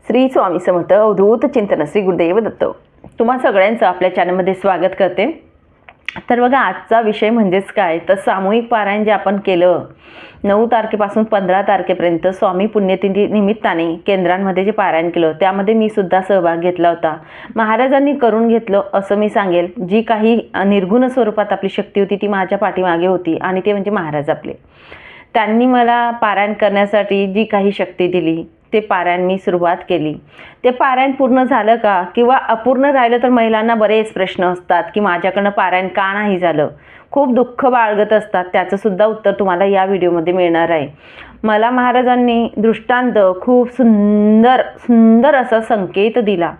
श्री स्वामी समर्थ अवधूत चिंतन श्री गुरुदेव दत्त. तुम्हा सगळ्यांचं आपल्या चॅनलमध्ये स्वागत करते. तर बघा, आजचा विषय म्हणजेच काय तर सामूहिक पारायण जे आपण केलं 9 तारखेपासून 15 तारखेपर्यंत स्वामी पुण्यतिथी निमित्ताने केंद्रांमध्ये जे पारायण केलं त्यामध्ये मी सुद्धा सहभाग घेतला होता. महाराजांनी करून घेतलं असं मी सांगेल. जी काही निर्गुण स्वरूपात आपली शक्ती होती ती माझ्या पाठीमागे होती आणि ते म्हणजे महाराज आपले. त्यांनी मला पारायण करण्यासाठी जी काही शक्ती दिली ते पारायण मी सुरुवात केली. ते पारायण पूर्ण झालं का किंवा अपूर्ण राहिलं तर महिलांना बरेच प्रश्न असतात की माझ्याकडनं पारायण का नाही झालं, खूप दुःख बाळगत असतात. त्याचं सुद्धा उत्तर तुम्हाला या व्हिडिओमध्ये मिळणार आहे. मला महाराजांनी दृष्टांत खूप सुंदर असा संकेत दिला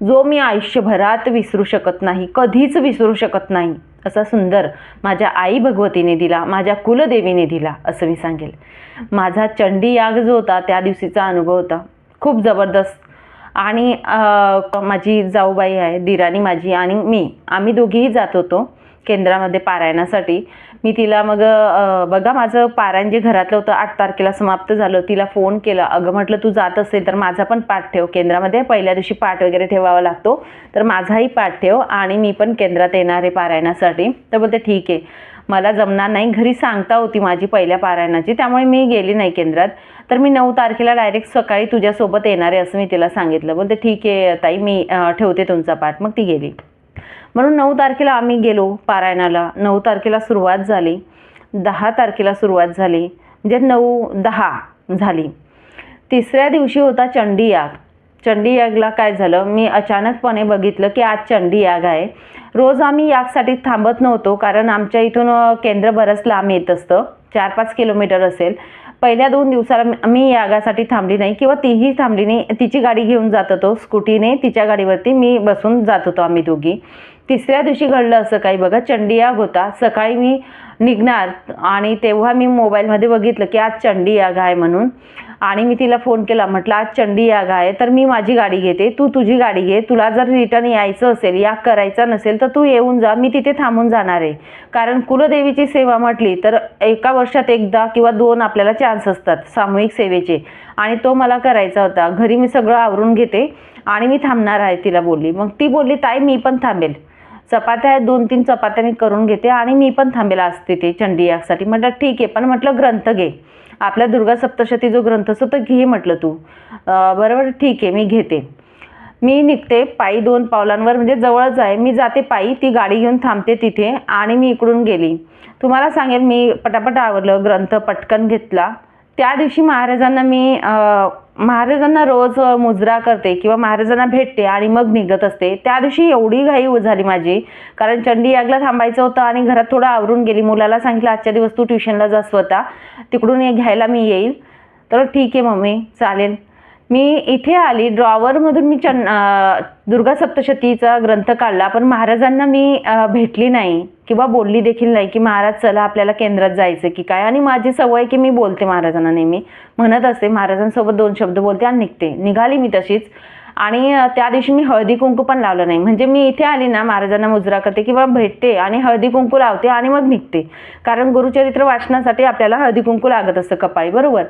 जो मी आयुष्यभरात विसरू शकत नाही, कधीच विसरू शकत नाही. असा सुंदर माझ्या आई भगवतीने दिला, माझ्या कुलदेवीने दिला असं मी सांगेल. माझा चंडी याग जो होता त्या दिवशीचा अनुभव होता खूप जबरदस्त. आणि माझी जाऊबाई आहे, दिराणी माझी आणि मी, आम्ही दोघीही जात होतो केंद्रामध्ये पारायणासाठी. मी तिला मग बघा माझं पारायण जे घरातलं होतं 8 तारखेला समाप्त झालं. तिला फोन केला, अगं म्हटलं तू जात असेल तर माझा पण पाठ ठेव. केंद्रामध्ये पहिल्या दिवशी पाठ वगैरे ठेवावा लागतो, तर माझाही पाठ ठेव आणि मी पण केंद्रात येणार आहे पारायणासाठी. तर बोलते ठीक आहे, मला जमणार नाही, घरी सांगता होती माझी पहिल्या पारायणाची, त्यामुळे मी गेली नाही केंद्रात. तर मी 9 तारखेला डायरेक्ट सकाळी तुझ्यासोबत येणार आहे असं मी तिला सांगितलं. बोलते ठीक आहे ताई, मी ठेवते तुमचा पाठ. मग ती गेली. म्हणून 9 तारखेला आम्ही गेलो पारायणाला. 9 तारखेला सुरुवात झाली, 10 तारखेला सुरुवात झाली, म्हणजे 9-10 झाली. तिसऱ्या दिवशी होता चंडी याग. चंडी यागला काय झालं, मी अचानकपणे बघितलं की आज चंडी याग आहे. रोज आम्ही यागसाठी थांबत नव्हतो कारण आमच्या इथून केंद्र बरंच लांब येत असतं, 4-5 किलोमीटर असेल. पहिल्या 2 दिवसाला मी यागासाठी थांबली नाही किंवा तीही थांबली नाही. तिची गाडी घेऊन जात होतो स्कूटीने, तिच्या गाडीवरती मी बसून जात होतो आम्ही दोघी. तिसऱ्या दिवशी घडलं असं काही, बघा चंडी याग होता. सकाळी मी निघणार आणि तेव्हा मी मोबाईलमध्ये बघितलं की आज चंडी याग आहे म्हणून. आणि मी तिला फोन केला, म्हटलं आज चंडी याग आहे तर मी माझी गाडी घेते, तू तुझी गाडी घे. तुला जर रिटर्न यायचं असेल, याग करायचा नसेल तर तू येऊन जा, मी तिथे थांबून जाणार आहे. कारण कुलदेवीची सेवा म्हटली तर एका वर्षात एकदा किंवा 2 आपल्याला चान्स असतात सामूहिक सेवेचे, आणि तो मला करायचा होता. घरी मी सगळं आवरून घेते आणि मी थांबणार आहे तिला बोलली. मग ती बोलली ताई मी पण थांबेल, चपात्या आहेत 2-3 चपात्या मी करून घेते आणि मी पण थांबेल असते ते चंडी यागसाठी. म्हटलं ठीक आहे, पण म्हटलं ग्रंथ घे, आपल्या दुर्गा सप्तशती जो ग्रंथ असतो तो घे म्हटलं तू. बरोबर ठीक आहे मी घेते. मी निघते पायी 2 पावलांवर, म्हणजे जवळच आहे. मी जाते पायी, ती गाडी घेऊन थांबते तिथे आणि मी इकडून गेली. तुम्हाला सांगेल मी पटापट आवरलं, ग्रंथ पटकन घेतला. त्या दिवशी महाराजांना रोज मुजरा करते किंवा महाराजांना भेटते आणि मग निघत असते. त्या दिवशी एवढी घाई झाली माझी कारण चंडी यागला थांबायचं होतं आणि घरात थोडं आवरून गेली. मुलाला सांगितलं आजच्या दिवस तू ट्युशनला जा स्वतः, तिकडून घ्यायला मी येईल. तर ठीक आहे मम्मी चालेल. मी इथे आली, ड्रॉवरमधून मी दुर्गा सप्तशतीचा ग्रंथ काढला, पण महाराजांना मी भेटली नाही किंवा बोलली देखील नाही की महाराज चला आपल्याला केंद्रात जायचं की काय. आणि माझी सवय की मी बोलते महाराजांना, नेहमी म्हणत असते, महाराजांसोबत 2 शब्द बोलते आणि निघाली मी तशीच. आणि त्या दिवशी मी हळदी कुंकू पण लावलं नाही. म्हणजे मी इथे आली ना, महाराजांना मुजरा करते किंवा भेटते आणि हळदी कुंकू लावते आणि मग निघते. कारण गुरुचरित्र वाचनासाठी आपल्याला हळदी कुंकू लागत असतं कपाळी, बरोबर.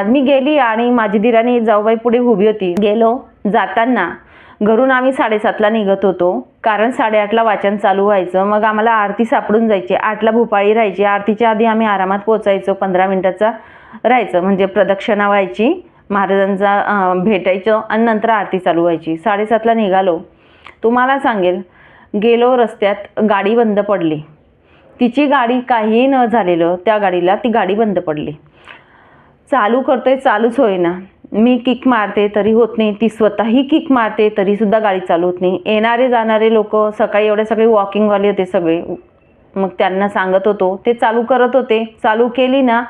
मी गेली आणि माझी दिराणी जाऊबाई पुढे उभी होती. गेलो. जाताना घरून आम्ही 7:30ला निघत होतो कारण 8:30ला वाचन चालू व्हायचं. मग आम्हाला आरती सापडून जायची. 8ला भूपाळी राहायची. आरतीच्या आधी आम्ही आरामात पोचायचो, 15 मिनिटाचा राहायचं, म्हणजे प्रदक्षिणा व्हायची, महाराजांचा भेटायचं आणि नंतर आरती चालू व्हायची. 7:30ला निघालो. तुम्हाला सांगेल, गेलो रस्त्यात, गाडी बंद पडली. तिची गाडी काहीही न झालेलं, त्या गाडीला ती गाडी बंद पडली. चालू करतोय, चालूच होईना. मी किक मारते तरी होत नाही, ती स्वतःही किक मारते तरी सुद्धा गाडी चालू होत नाही. येणारे जाणारे लोक सकाळी एवढे सगळे वॉकिंगवाले होते सगळे, मग त्यांना सांगत होतो, ते चालू करत होते. चालू केली ना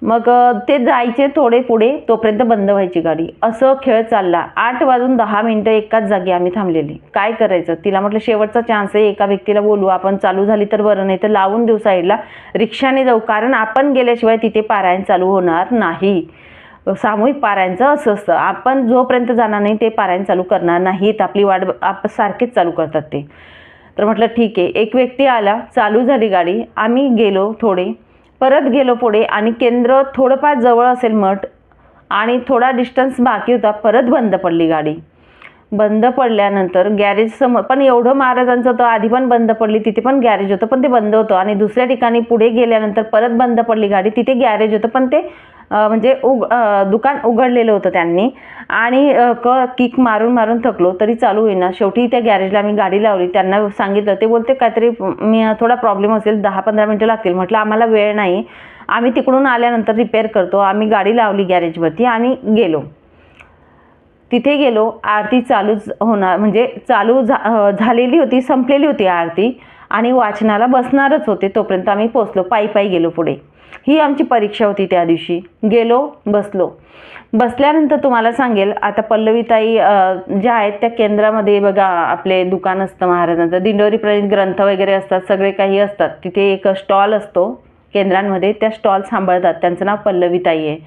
मग ते जायचे थोडे पुढे, तोपर्यंत बंद व्हायची गाडी. असं खेळ चालला. 8:10 एकाच जागी आम्ही थांबलेली. काय करायचं, तिला म्हटलं शेवटचा चान्स आहे, एका व्यक्तीला बोलू आपण, चालू झाली तर बरं, नाही तर लावून देऊ साईडला, रिक्षाने जाऊ, कारण आपण गेल्याशिवाय तिथे पारायण चालू होणार नाही. सामूहिक पारायणचं असं असतं, आपण जोपर्यंत जाणार नाही ते पारायण चालू करणार नाहीत. आपली वाट सारखेच चालू करतात ते. तर म्हटलं ठीक आहे. एक व्यक्ती आला, चालू झाली गाडी, आम्ही गेलो थोडे, परत गेलो पुढे आणि केंद्र थोडंफार जवळ असेल मठ, आणि थोडा डिस्टन्स बाकी होता, परत बंद पडली गाडी. बंद पडल्यानंतर गॅरेज समोर पण एवढं महाराजांचं होतं, आधी पण बंद पडली, तिथे पण गॅरेज होतं पण ते बंद होतं. आणि दुसऱ्या ठिकाणी पुढे गेल्यानंतर परत बंद पडली गाडी, तिथे गॅरेज होतं पण ते म्हणजे दुकान उघडलेलं होतं त्यांनी. आणि किक मारून मारून थकलो तरी चालू होईना. शेवटी त्या गॅरेजला आम्ही गाडी लावली, त्यांना सांगितलं. ते बोलते काहीतरी मी थोडा प्रॉब्लेम असेल, 10-15 मिनटं लागतील. म्हटलं आम्हाला वेळ नाही, आम्ही तिकडून आल्यानंतर रिपेअर करतो. आम्ही गाडी लावली गॅरेजवरती आणि गेलो. तिथे गेलो, आरती चालूच होणार म्हणजे झालेली होती, संपलेली होती आरती आणि वाचनाला बसणारच होते. तोपर्यंत आम्ही पोचलो, पायी पायी गेलो पुढे. ही आमची परीक्षा होती त्या दिवशी. गेलो, बसलो. बसल्यानंतर तुम्हाला सांगेल, आता पल्लवीताई ज्या आहेत त्या केंद्रामध्ये बघा आपले दुकान असतं महाराजांचं, दिंडोरी प्रणीत ग्रंथ वगैरे असतात, सगळे काही असतात. तिथे एक स्टॉल असतो केंद्रांमध्ये, त्या स्टॉल सांभाळतात. त्यांचं नाव पल्लवीताई आहे.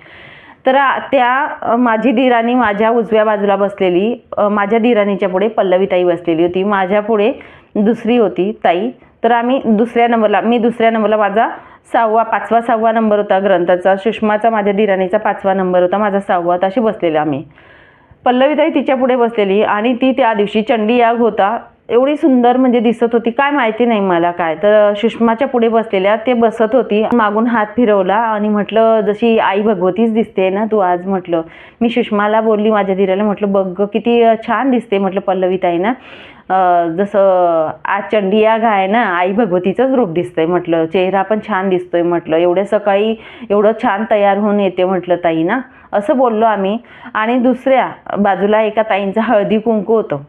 तर त्या माझी दिराणी माझ्या उजव्या बाजूला बसलेली, माझ्या दिराणीच्या पुढे पल्लवीताई बसलेली होती, माझ्या पुढे दुसरी होती ताई. तर आम्ही मी दुसऱ्या नंबरला, माझा 5वा-6वा नंबर होता ग्रंथाचा, सुषमाचा माझ्या दिराणीचा 5वा नंबर होता, माझा 6वा. असे बसलेले आम्ही. पल्लवीताई तिच्या पुढे बसलेली आणि ती त्या दिवशी चंडी याग होता, एवढी सुंदर म्हणजे दिसत होती, काय माहिती नाही मला काय. तर सुषमाच्या पुढे बसलेल्या ते बसत होती. मागून हात फिरवला आणि म्हटलं जशी आई भगवतीच दिसते ना तू आज. म्हटलं मी सुषमाला बोलली, माझ्या दिराला म्हटलं बघ किती छान दिसते म्हटलं पल्लवीताई ना, जसं आज चंडी याग आहे ना, आई भगवतीचंच रूप दिसतंय म्हटलं, चेहरा पण छान दिसतोय म्हटलं, एवढ्या सकाळी एवढं छान तयार होऊन येते म्हटलं ताई ना, असं बोललो आम्ही. आणि दुसऱ्या बाजूला एका ताईंचं हळदी कुंकू होतं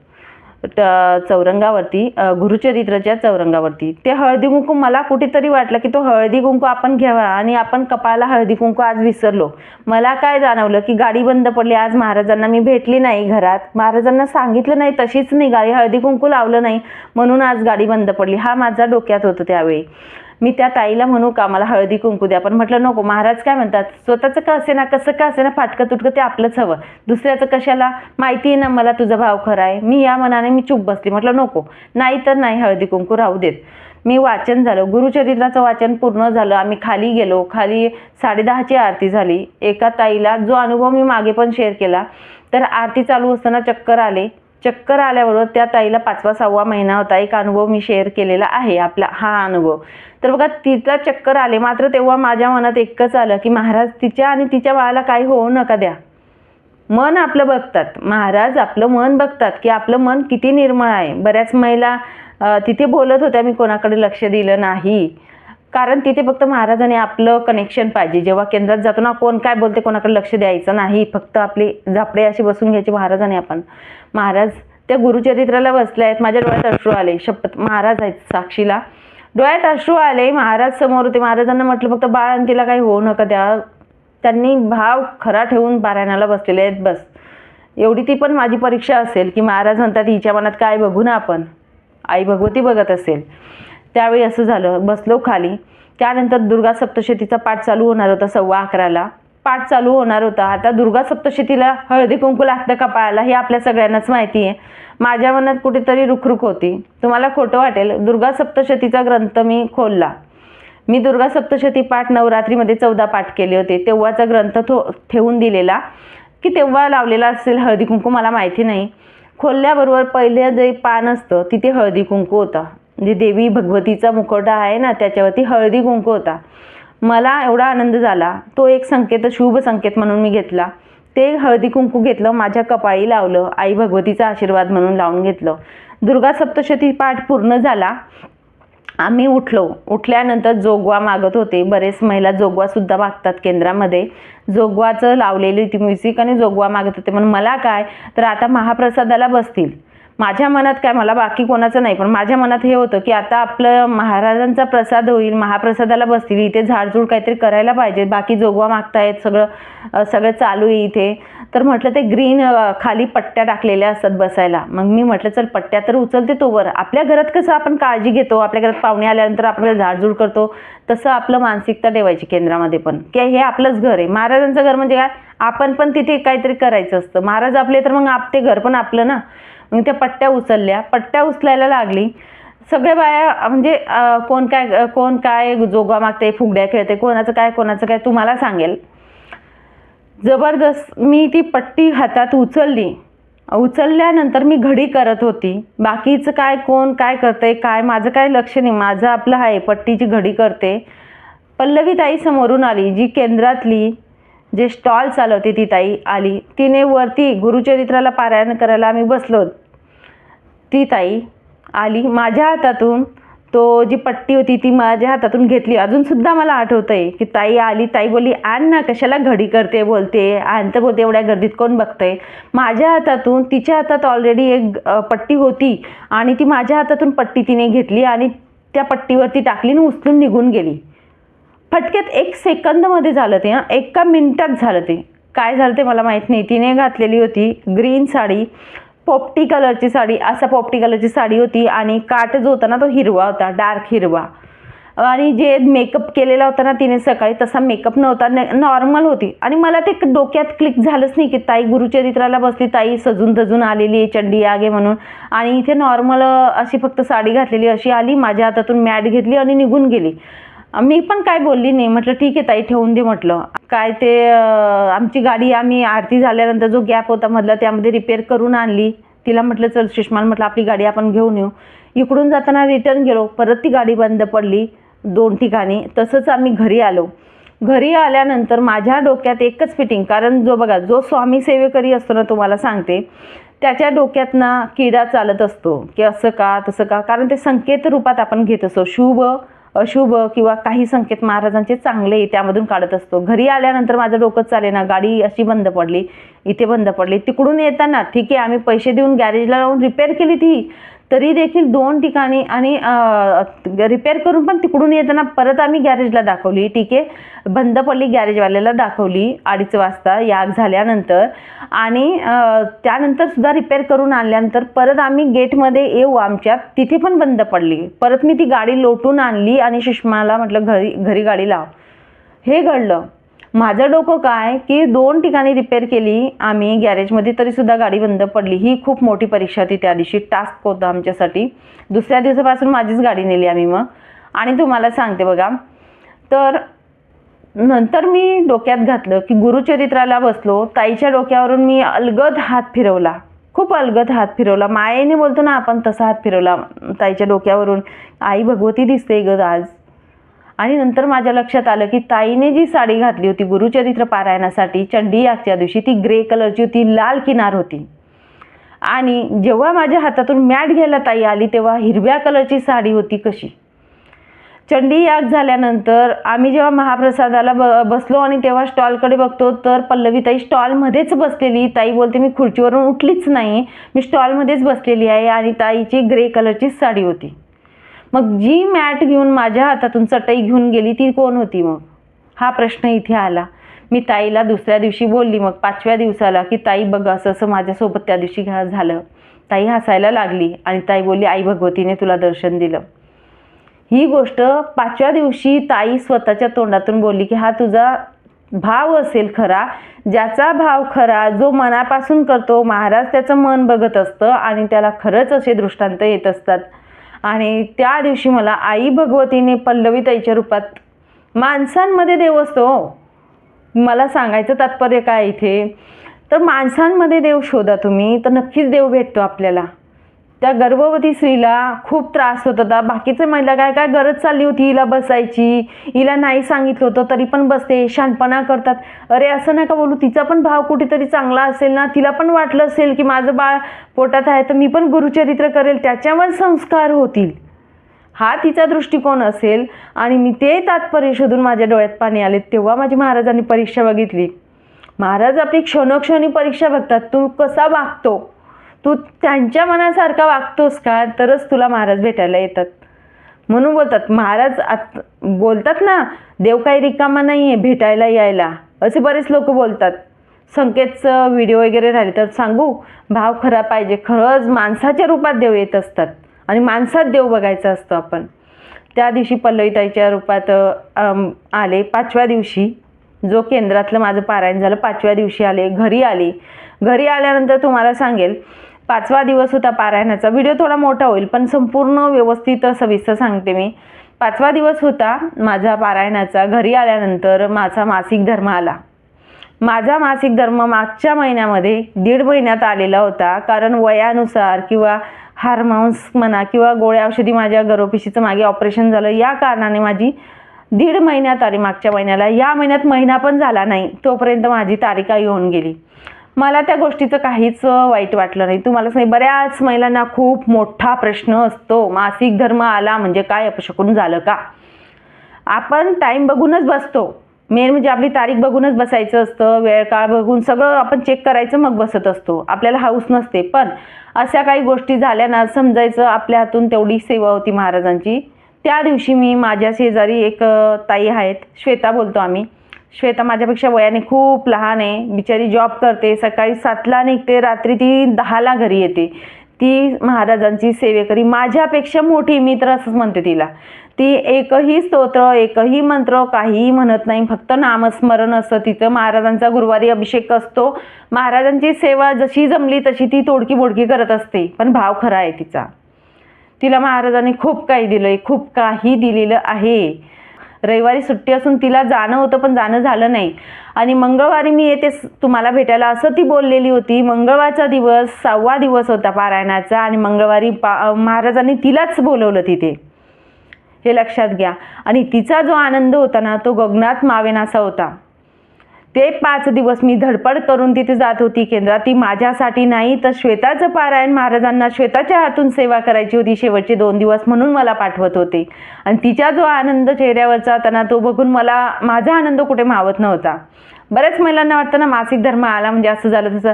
चौरंगावरती, गुरुचरित्राच्या चौरंगावरती. ते हळदी कुंकू मला कुठेतरी वाटलं की तो हळदी कुंकू आपण घ्यावा, आणि आपण कपाळाला हळदी कुंकू आज विसरलो. मला काय जाणवलं की गाडी बंद पडली, आज महाराजांना मी भेटली नाही घरात, महाराजांना सांगितलं नाही, तशीच निघाली, हळदी कुंकू लावलं नाही, म्हणून आज गाडी बंद पडली. हा माझ्या डोक्यात होतं त्यावेळी. मी त्या ताईला म्हणू का मला हळदी कुंकू द्या, पण म्हटलं नको, महाराज काय म्हणतात, स्वतःचं का असे ना, कसं का असे ना, फाटकं तुटकं ते आपलंच हवं, दुसऱ्याचं कशाला. माहिती आहे ना मला तुझा भाव खरा आहे. मी या मनाने मी चूप बसली, म्हटलं नको, नाही तर नाही, हळदी कुंकू राहू देत. मी वाचन झालं, गुरुचरित्राचं वाचन पूर्ण झालं. आम्ही खाली गेलो, खाली 10:30ची आरती झाली. एका ताईला जो अनुभव मी मागे पण शेअर केला, तर आरती चालू असताना चक्कर आल्याबरोबर त्या ताईला 5वा-6वा महिना होता. एक अनुभव मी शेअर केलेला आहे आपला, हा अनुभव. तर बघा तिचा चक्कर आले, मात्र तेव्हा माझ्या मनात एकच आलं की महाराज तिच्या आणि तिच्या बाळाला काही होऊ नका द्या. मन आपलं बघतात महाराज, आपलं मन बघतात की आपलं मन किती निर्मळ आहे. बऱ्याच महिला तिथे बोलत होत्या, मी कोणाकडे लक्ष दिलं नाही, कारण तिथे फक्त महाराजांनी आपलं कनेक्शन पाहिजे. जेव्हा केंद्रात जातो ना, कोण काय बोलते कोणाकडे लक्ष द्यायचं नाही, फक्त आपले झापडे अशी बसून घ्यायची महाराजांनी आपण. महाराज त्या गुरुचरित्राला बसले आहेत, माझ्या डोळ्यात अश्रू आले, शपथ महाराज आहेत साक्षीला, डोळ्यात अश्रू आले. महाराज समोर होते, महाराजांना म्हटलं फक्त बाळ आणि तिला काही होऊ नका द्या. त्यांनी भाव खरा ठेवून पारायणाला बसलेले आहेत. बस एवढी ती पण माझी परीक्षा असेल की महाराज म्हणतात हिच्या मनात काय बघू ना आपण, आई भगवती बघत असेल. त्यावेळी असं झालं, बसलो खाली. त्यानंतर दुर्गा सप्तशतीचा पाठ चालू होणार होता, 11:15ला पाठ चालू होणार होता. आता दुर्गा सप्तशतीला हळदी कुंकू लागतं कपाळाला, हे आपल्या सगळ्यांनाच माहिती आहे. माझ्या मनात कुठेतरी रुखरुख होती. तुम्हाला खोटं वाटेल, दुर्गा सप्तशतीचा ग्रंथ मी खोलला. मी दुर्गा सप्तशती पाठ नवरात्रीमध्ये 14 पाठ केले होते, तेव्हाचा ग्रंथ ठेवून दिलेला की तेव्हा लावलेला असेल हळदी कुंकू, मला माहिती नाही. खोलल्याबरोबर पहिले जे पान असतं तिथे हळदी कुंकू होता, म्हणजे देवी भगवतीचा मुखवटा आहे ना, त्याच्यावरती हळदी कुंकू होता. मला एवढा आनंद झाला, तो एक संकेत, शुभ संकेत म्हणून मी घेतला. ते हळदी कुंकू घेतलं, माझ्या कपाळी लावलं, आई भगवतीचा आशीर्वाद म्हणून लावून घेतलं. दुर्गा सप्तशती पाठ पूर्ण झाला. आम्ही उठल्यानंतर जोगवा मागत होते. बरेच महिला जोगवा सुद्धा मागतात केंद्रामध्ये. जोगवाचं लावलेली ती म्युझिक आणि जोगवा मागत होते. म्हणून मला काय, तर आता महाप्रसादाला बसतील. माझ्या मनात काय, मला बाकी कोणाचं नाही, पण माझ्या मनात हे होतं की आता आपलं महाराजांचा प्रसाद होईल, महाप्रसादाला बसतील, इथे झाडझूड काहीतरी करायला पाहिजे. बाकी जोगवा मागतायत, सगळं चालू आहे इथे. तर म्हटलं ते ग्रीन खाली पट्ट्या टाकलेल्या असतात बसायला. मग मी म्हटलं चल पट्ट्या तर उचलते तोवर. आपल्या घरात कसं आपण काळजी घेतो, आपल्या घरात पाहुणे आल्यानंतर आपल्याला झाडझूड करतो, तसं आपलं मानसिकता ठेवायची केंद्रामध्ये पण, की हे आपलंच घर आहे. महाराजांचं घर म्हणजे काय, आपण पण तिथे काहीतरी करायचं असतं. महाराज आपले तर मग ते घर पण आपलं ना. मग त्या पट्ट्या उचलायला लागली. सगळे बाया म्हणजे कोण काय जोगवा मागते, फुगड्या खेळते, कोणाचं काय तुम्हाला सांगेल. जबरदस्त मी ती पट्टी हातात उचलल्यानंतर मी घडी करत होती. बाकीचं काय कोण काय करतंय काय माझं काय लक्ष नाही, माझं आपलं आहे, पट्टीची घडी करते. पल्लवी ताई समोरून आली, जी केंद्रातली जे स्टॉल चालवते ती ताई आली. तिने वरती गुरुचरित्राला पारायण करायला आम्ही बसलो, ती ताई आली. माझ्या हातातून तो जी पट्टी होती ती माझ्या हातातून घेतली. अजूनसुद्धा मला आठवतंय की ताई आली, ताई बोलली आण ना, कशाला घडी करते बोलते, आण तर बोलते, एवढ्या गर्दीत कोण बघतंय. माझ्या हातातून तिच्या हातात ऑलरेडी एक पट्टी होती आणि ती माझ्या हातातून पट्टी तिने घेतली आणि त्या पट्टीवरती टाकली आणि उचलून निघून गेली. फटक्यात 1 सेकंदमध्ये झालं ते, 1 मिनिटात झालं ते. काय झालं ते मला माहीत नाही. तिने घातलेली होती ग्रीन साडी, पोपटी कलरची साडी, असा पोपटी कलरची साडी होती आणि काठ जो होता ना तो हिरवा होता, डार्क हिरवा. आणि जे मेकअप केलेला होता ना तिने सकाळी, तसा मेकअप नव्हता, नॉर्मल होती. आणि मला ते डोक्यात क्लिक झालंच नाही की ताई गुरुचरित्राला बसली, ताई सजून धजून आलेली आहे, चंडी आगे म्हणून, आणि इथे नॉर्मल अशी फक्त साडी घातलेली अशी आली, माझ्या हातातून मॅट घेतली आणि निघून गेली. मी पण काय बोलली नाही, म्हटलं ठीक आहे ताई ठेवून दे म्हटलं. काय ते आमची गाडी आम्ही आरती झाल्यानंतर जो गॅप होता मधला त्यामध्ये रिपेअर करून आणली. तिला म्हटलं चल सुषमा, म्हटलं आपली गाडी आपण घेऊन येऊ. इकडून जाताना रिटर्न गेलो, परत ती गाडी बंद पडली 2 ठिकाणी. तसंच आम्ही घरी आलो. घरी आल्यानंतर माझ्या डोक्यात एकच फिटिंग, कारण जो स्वामी सेवेकरी असतो ना, तुम्हाला सांगते, त्याच्या डोक्यात ना किडा चालत असतो की असं का तसं का, कारण ते संकेत रूपात आपण घेत असतो. शुभ अशुभ किंवा काही संकेत महाराजांचे चांगले त्यामधून काढत असतो. घरी आल्यानंतर माझं डोकं चाले ना, गाडी अशी बंद पडली, इथे बंद पडली. तिकडून येताना ठीक आहे आम्ही पैसे देऊन गॅरेजला लावून रिपेअर केली ती, तरी देखील 2 ठिकाणी, आणि रिपेअर करून पण तिकडून येताना परत आम्ही गॅरेजला दाखवली. ठीक आहे, बंद पडली, गॅरेजवाल्याला दाखवली 2:30 वाजता याग झाल्यानंतर. आणि त्यानंतर सुद्धा रिपेअर करून आणल्यानंतर परत आम्ही गेटमध्ये येऊ आमच्या, तिथे पण बंद पडली. परत मी ती गाडी लोटून आणली आणि सुषमाला म्हटलं घरी गाडी लाव. हे घडलं. माझं डोकं काय की 2 ठिकाणी रिपेअर केली आम्ही गॅरेजमध्ये, तरीसुद्धा गाडी बंद पडली. ही खूप मोठी परीक्षा होती त्या दिवशी, टास्क होता आमच्यासाठी. दुसऱ्या दिवसापासून माझीच गाडी नेली आम्ही मग. आणि तुम्हाला सांगते बघा, तर नंतर मी डोक्यात घातलं की गुरुचरित्राला बसलो, ताईच्या डोक्यावरून मी अलगद हात फिरवला, खूप अलगद हात फिरवला, मायेने बोलतो ना आपण तसा हात फिरवला ताईच्या डोक्यावरून. आई भगवती दिसते ग आज. आणि नंतर माझ्या लक्षात आलं की ताईने जी साडी घातली होती गुरुचरित्र पारायणासाठी चंडी यागच्या दिवशी, ती ग्रे कलरची होती, लाल किनार होती. आणि जेव्हा माझ्या हातातून मॅट घ्यायला ताई आली तेव्हा हिरव्या कलरची साडी होती. कशी चंडी याग झाल्यानंतर आम्ही जेव्हा महाप्रसादाला बसलो आणि तेव्हा स्टॉलकडे बघतो तर पल्लवी ताई स्टॉलमध्येच बसलेली. ताई बोलते मी खुर्चीवरून उठलीच नाही, मी स्टॉलमध्येच बसलेली आहे, आणि ताईची ग्रे कलरची साडी होती. मग जी मॅट घेऊन माझ्या हातातून चटई घेऊन गेली ती कोण होती मग, हा प्रश्न इथे आला. मी ताईला दुसऱ्या दिवशी बोलली, मग 5व्या दिवसाला, की ताई बघ असं असं माझ्यासोबत त्या दिवशी झालं. ताई हसायला लागली आणि ताई बोलली आई भगवतीने तुला दर्शन दिलं. ही गोष्ट 5व्या दिवशी ताई स्वतःच्या तोंडातून बोलली की हा तुझा भाव असेल खरा, ज्याचा भाव खरा, जो मनापासून करतो, महाराज त्याचं मन बघत असतं आणि त्याला खरंच असे दृष्टांत येत असतात. आणि त्या दिवशी मला आई भगवतीने पल्लवी ताईच्या रूपात, माणसांमध्ये देव असतो. मला सांगायचं तात्पर्य काय इथे, तर माणसांमध्ये देव शोधा तुम्ही, तर नक्कीच देव भेटतो आपल्याला. त्या गर्भवती स्त्रीला खूप त्रास होत होता. बाकीचे महिला काय गरज चालली होती हिला बसायची, हिला नाही सांगितलं होतं तरी पण बसते, शानपणा करतात. अरे असं नका बोलू, तिचा पण भाव कुठेतरी चांगला असेल ना, तिला पण वाटलं असेल की माझं बाळ पोटात आहे तर मी पण गुरुचरित्र करेल, त्याच्यावर संस्कार होतील, हा तिचा दृष्टिकोन असेल. आणि मी ते तात्पर्य शोधून माझ्या डोळ्यात पाणी आले. तेव्हा माझी महाराजांनी परीक्षा बघितली. महाराज आपली क्षणोक्षणी परीक्षा बघतात, तू कसा वागतो, तू त्यांच्या मनासारखा वागतोस का, तरच तुला महाराज भेटायला येतात. म्हणून बोलतात महाराज बोलतात ना, देव काही रिकामा नाही आहे भेटायला यायला, असे बरेच लोक बोलतात. संकेतचं व्हिडिओ वगैरे राहिले तर सांगू, भाव खरा पाहिजे. खरंच माणसाच्या रूपात देव येत असतात आणि माणसात देव बघायचा असतो आपण. त्या दिवशी पल्लवीताईच्या रूपात आले. 5व्या दिवशी जो केंद्रातलं माझं पारायण झालं, 5व्या दिवशी आले, घरी आले. घरी आल्यानंतर तुम्हाला सांगेल 5वा दिवस होता पारायणाचा. व्हिडिओ थोडा मोठा होईल पण संपूर्ण व्यवस्थित सविस्तर सांगते मी. 5वा दिवस होता माझा पारायणाचा. घरी आल्यानंतर माझा मासिक धर्म आला. माझा मासिक धर्म मागच्या महिन्यामध्ये 1.5 महिन्यात आलेला होता, कारण वयानुसार किंवा हार्मोन्स म्हणा किंवा गोळ्या औषधी, माझ्या गर्भपिशवीचं मागे ऑपरेशन झालं, या कारणाने माझी 1.5 महिन्यात आली मागच्या महिन्याला. या महिन्यात महिना पण झाला नाही तोपर्यंत माझी तारीख येऊन गेली. मला त्या गोष्टीचं काहीच वाईट वाटलं नाही. तुम्हाला सांग, बऱ्याच महिलांना खूप मोठा प्रश्न असतो, मासिक धर्म आला म्हणजे काय अपशकुन झालं का. आपण टाईम बघूनच बसतो, मेन म्हणजे आपली तारीख बघूनच बसायचं असतं, वेळ काळ बघून सगळं आपण चेक करायचं, मग बसत असतो. आपल्याला हाऊस नसते. पण अशा काही गोष्टी झाल्या ना, समजायचं आपल्या हातून तेवढी सेवा होती महाराजांची. त्या दिवशी मी, माझ्या शेजारी एक ताई आहेत, श्वेता बोलतो आम्ही. श्वेता माझ्यापेक्षा वयाने खूप लहान आहे, बिचारी जॉब करते, सकाळी 7ला निघते, रात्री ती 10ला घरी येते. ती महाराजांची सेवेकरी, माझ्यापेक्षा मोठी, मी तर असंच म्हणते तिला. ती एकही स्तोत्र, एकही मंत्र काहीही म्हणत नाही, फक्त नामस्मरण असतं तिचं. महाराजांचा गुरुवारी अभिषेक असतो. महाराजांची सेवा जशी जमली तशी ती तोडकी बोडकी करत असते, पण भाव खरा आहे तिचा. तिला महाराजांनी खूप काही दिलंय, खूप काही दिलेलं आहे. रविवारी सुट्टी असून तिला जाणं होतं, पण जाणं झालं नाही. आणि मंगळवारी मी येते तुम्हाला भेटायला असं ती बोललेली होती. मंगळवारचा दिवस 6वा दिवस होता पारायणाचा, आणि मंगळवारी महाराजांनी तिलाच बोलवलं तिथे, हे लक्षात घ्या. आणि तिचा जो आनंद होता ना, तो गगनात मावेनासा होता. ते 5 दिवस मी धडपड करून तिथे जात होती केंद्रात. ती माझ्यासाठी नाही, तर श्वेताचं पारायण महाराजांना श्वेताच्या हातून सेवा करायची होती शेवटचे 2 दिवस, म्हणून मला पाठवत होते. आणि तिचा जो आनंद चेहऱ्यावरचा होता ना, तो बघून मला, माझा आनंद कुठे मावत नव्हता. बऱ्याच महिलांना वाटतं ना, मासिक धर्म आला म्हणजे असं झालं तसं.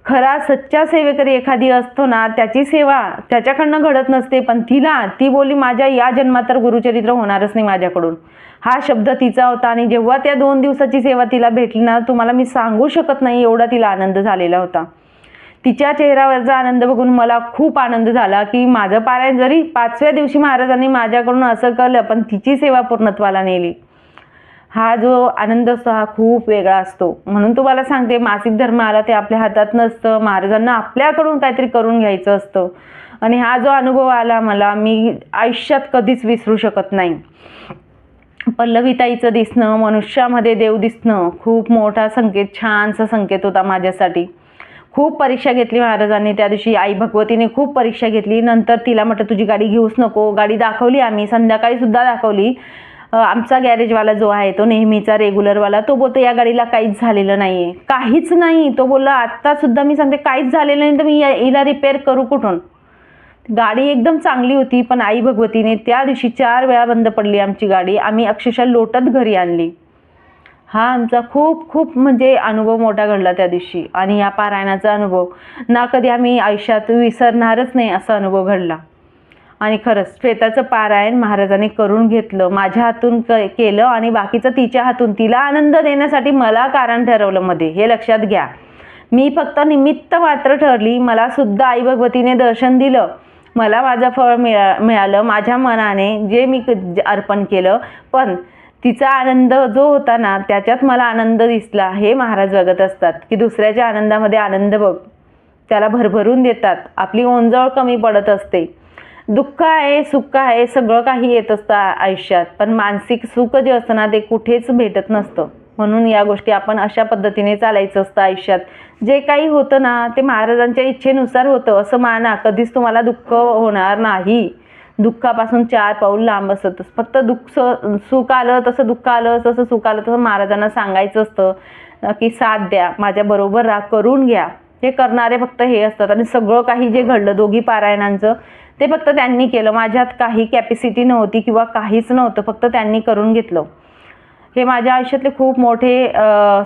खरा सच्चा सेवेकरी एखादी असतो ना, त्याची सेवा त्याच्याकडनं घडत नसते. पण ती बोलली, माझ्या या जन्मात तर गुरुचरित्र होणारच नाही माझ्याकडून, हा शब्द तिचा होता. आणि जेव्हा त्या 2 दिवसाची सेवा तिला भेटली ना, तुम्हाला मी सांगू शकत नाही एवढा तिला आनंद झालेला होता. तिच्या चेहऱ्यावरचा आनंद बघून मला खूप आनंद झाला, की माझं पारायण जरी 5व्या दिवशी महाराजांनी माझ्याकडून असं केलं, पण तिची सेवा पूर्णत्वाला नेली. हा जो आनंद असतो हा खूप वेगळा असतो. म्हणून तुम्हाला सांगते, मासिक धर्म आला ते आपल्या हातात नसतं, महाराजांना आपल्याकडून काहीतरी करून घ्यायचं असतं. आणि हा जो अनुभव आला मला, मी आयुष्यात कधीच विसरू शकत नाही. पल्लवीताईचं दिसणं, मनुष्यामध्ये देव दिसणं, खूप मोठा संकेत, छानसा संकेत होता माझ्यासाठी. खूप परीक्षा घेतली महाराजांनी त्या दिवशी. आई भगवतीने खूप परीक्षा घेतली. नंतर तिला म्हटलं, तुझी गाडी घेऊच नको. गाडी दाखवली आम्ही, संध्याकाळी सुद्धा दाखवली. आमचा गॅरेजवाला जो आहे, तो नेहमीचा रेग्युलरवाला, तो बोलतो या गाडीला काहीच झालेलं नाही आहे, काहीच नाही. तो बोलला, आत्तासुद्धा मी सांगते काहीच झालेलं नाही, तर मी हिला रिपेअर करू कुठून. गाडी एकदम चांगली होती, पण आई भगवतीने त्या दिवशी 4 वेळा बंद पडली आमची गाडी. आम्ही अक्षरशः लोटत घरी आणली. हा आमचा खूप खूप म्हणजे अनुभव मोठा घडला त्या दिवशी. आणि या पारायणाचा अनुभव ना कधी आम्ही आयुष्यात विसरणारच नाही, असा अनुभव घडला. आणि खरंच श्वेताचं पारायण महाराजांनी करून घेतलं, माझ्या हातून केलं, आणि बाकीचं तिच्या हातून. तिला आनंद देण्यासाठी मला कारण ठरवलं मध्ये, हे लक्षात घ्या. मी फक्त निमित्त मात्र ठरली. मला सुद्धा आई भगवतीने दर्शन दिलं, मला माझं फळ मिळालं माझ्या मनाने, जे मी अर्पण केलं. पण तिचा आनंद जो होता ना, त्याच्यात मला आनंद दिसला. हे महाराज बघत असतात, की दुसऱ्याच्या आनंदामध्ये आनंद बघ, त्याला भरभरून देतात. आपली ओंजळ कमी पडत असते. दुःख आहे, सुख आहे, सगळं काही येत असतं आयुष्यात, पण मानसिक सुख जे असतं ना, ते कुठेच भेटत नसतं. म्हणून या गोष्टी आपण अशा पद्धतीने चालायचं असतं आयुष्यात. जे काही होतं ना, ते महाराजांच्या इच्छेनुसार होतं असं माना. कधीच तुम्हाला दुःख होणार नाही. दुःखापासून 4 पाऊल लांब असतच. फक्त सुख आलं तसं दुःख आलं, तसं सुख आलं तसं महाराजांना सांगायचं असतं, की साथ द्या, माझ्याबरोबर राग करून घ्या. हे करणारे फक्त हे असतात. आणि सगळं काही जे घडलं 2 पारायणांचं, ते फक्त त्यांनी केलं. माझ्यात काही कॅपॅसिटी नव्हती किंवा काहीच नव्हतं, फक्त त्यांनी करून घेतलं. हे माझ्या आयुष्यातले खूप मोठे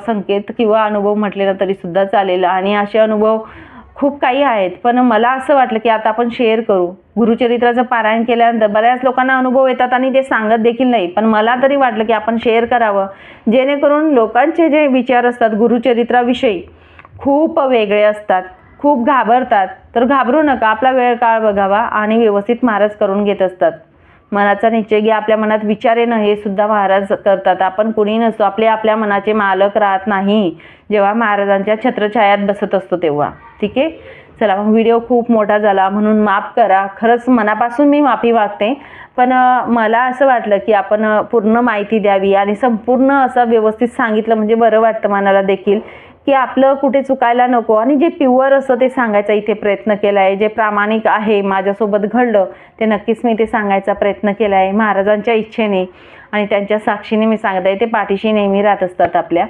संकेत किंवा अनुभव म्हटले ना तरी सुद्धा चालेल. आणि असे अनुभव खूप काही आहेत, पण मला असं वाटलं की आता आपण शेअर करू. गुरुचरित्राचं पारायण केल्यानंतर बऱ्याच लोकांना अनुभव येतात आणि ते सांगत देखील नाही, पण मला तरी वाटलं की आपण शेअर करावं, जेणेकरून लोकांचे जे विचार असतात गुरुचरित्राविषयी खूप वेगळे असतात, खूप घाबरतात. तर घाबरू नका, आपला वेळ काळ बघावा आणि व्यवस्थित महाराज करून घेत असतात. मनाचा निश्चय घ्या, आपल्या मनात विचार येणं हे सुद्धा महाराज करतात. आपण कुणी नसतो, आपल्या मनाचे मालक राहत नाही जेव्हा महाराजांच्या छत्रछायात बसत असतो तेव्हा. ठीक आहे, चला मग व्हिडिओ खूप मोठा झाला म्हणून माफ करा, खरंच मनापासून मी माफी मागते. पण मला असं वाटलं की आपण पूर्ण माहिती द्यावी आणि संपूर्ण असं व्यवस्थित सांगितलं म्हणजे बरं वाटतं मनाला देखील, की आपलं कुठे चुकायला नको. आणि जे प्युअर असं ते सांगायचा इथे प्रयत्न केला आहे, जे प्रामाणिक आहे, माझ्यासोबत घडलं ते नक्कीच मी ते सांगायचा प्रयत्न केला आहे. महाराजांच्या इच्छेने आणि त्यांच्या साक्षीने मी सांगत आहे, ते पाठीशी नेहमी राहत असतात आपल्या.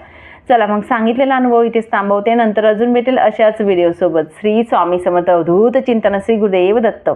चला मग सांगितलेला अनुभव इथेच थांबवते, नंतर अजून भेटेल अशाच व्हिडिओसोबत. श्री स्वामी समर्थ. अवधूत चिंतन. श्री गुरुदेव दत्त.